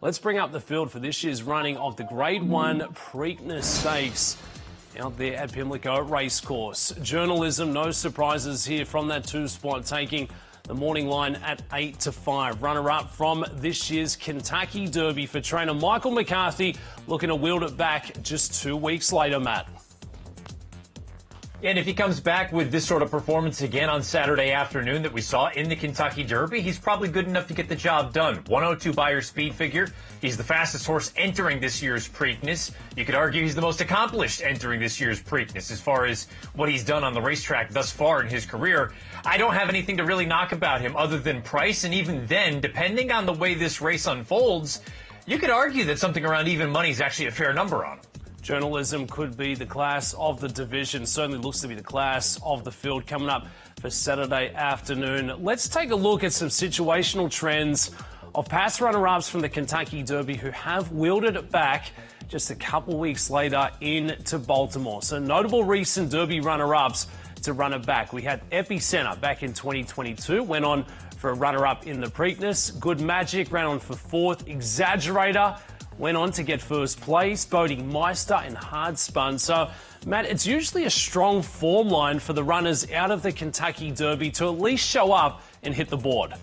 Let's bring up the field for this year's running of the Grade 1 Preakness Stakes out there at Pimlico Racecourse. Journalism, no surprises here from that two spot, taking the morning line at 8 to 5. Runner-up from this year's Kentucky Derby for trainer Michael McCarthy, looking to wield it back just 2 weeks later, Matt. And if he comes back with this sort of performance again on Saturday afternoon that we saw in the Kentucky Derby, he's probably good enough to get the job done. 102 Beyer speed figure. He's the fastest horse entering this year's Preakness. You could argue he's the most accomplished entering this year's Preakness as far as what he's done on the racetrack thus far in his career. I don't have anything to really knock about him other than price, and even then, depending on the way this race unfolds, you could argue that something around even money is actually a fair number on him. Journalism could be the class of the division. Certainly looks to be the class of the field coming up for Saturday afternoon. Let's take a look at some situational trends of past runner-ups from the Kentucky Derby who have wielded it back just a couple weeks later into Baltimore. So notable recent Derby runner-ups to run it back. We had Epicenter back in 2022, went on for a runner-up in the Preakness. Good Magic ran on for fourth. Exaggerator went on to get first place, Boding Meister and Hard Spun. So, Matt, it's usually a strong form line for the runners out of the Kentucky Derby to at least show up and hit the board.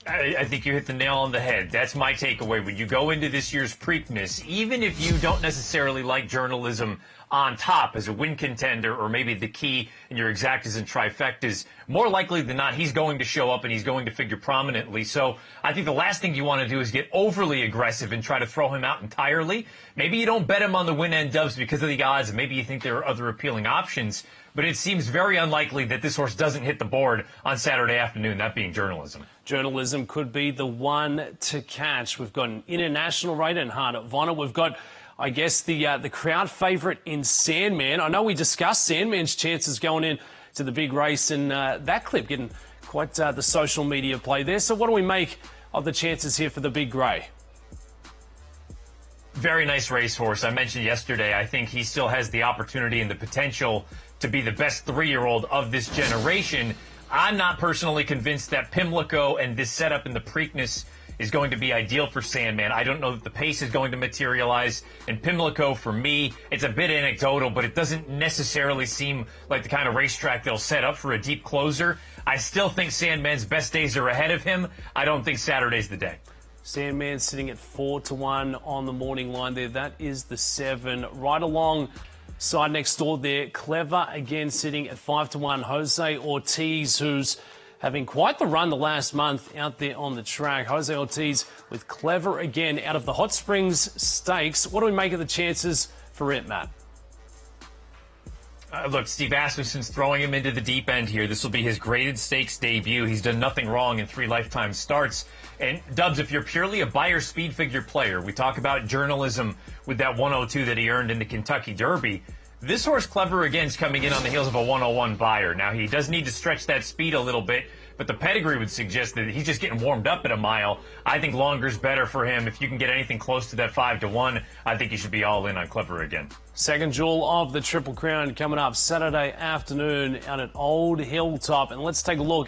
I think you hit the nail on the head. That's my takeaway. When you go into this year's Preakness, even if you don't necessarily like journalism on top as a win contender or maybe the key in your exactas and trifectas, more likely than not, he's going to show up and he's going to figure prominently. So I think the last thing you want to do is get overly aggressive and try to throw him out entirely. Maybe you don't bet him on the win end dubs because of the odds, and maybe you think there are other appealing options. But it seems very unlikely that this horse doesn't hit the board on Saturday afternoon, that being journalism. Journalism could be the one to catch. We've got an international rider in Heart of Honor. We've got, I guess, the crowd favourite in Sandman. I know we discussed Sandman's chances going in to the big race, and that clip getting quite the social media play there. So what do we make of the chances here for the Big Grey? Very nice racehorse. I mentioned yesterday, I think he still has the opportunity and the potential to be the best 3-year-old of this generation. I'm not personally convinced that Pimlico and this setup in the Preakness is going to be ideal for Sandman. I don't know that the pace is going to materialize. And Pimlico, for me, it's a bit anecdotal, but it doesn't necessarily seem like the kind of racetrack they'll set up for a deep closer. I still think Sandman's best days are ahead of him. I don't think Saturday's the day. Sandman sitting at 4 to 1 on the morning line there. That is the 7. Right along side next door there, Clever again sitting at 5 to 1. Jose Ortiz, who's having quite the run the last month out there on the track. Jose Ortiz with Clever again out of the Hot Springs Stakes. What do we make of the chances for it, Matt? Look, Steve Asmussen's throwing him into the deep end here. This will be his graded stakes debut. He's done nothing wrong in 3 lifetime starts. And Dubs, if you're purely a Beyer speed figure player, we talk about journalism with that 102 that he earned in the Kentucky Derby. This horse, Clever, again, is coming in on the heels of a 101 Beyer. Now, he does need to stretch that speed a little bit, but the pedigree would suggest that he's just getting warmed up at a mile. I think longer's better for him. If you can get anything close to that 5 to 1, I think you should be all in on Clever again. Second jewel of the Triple Crown coming up Saturday afternoon out at Old Hilltop. And let's take a look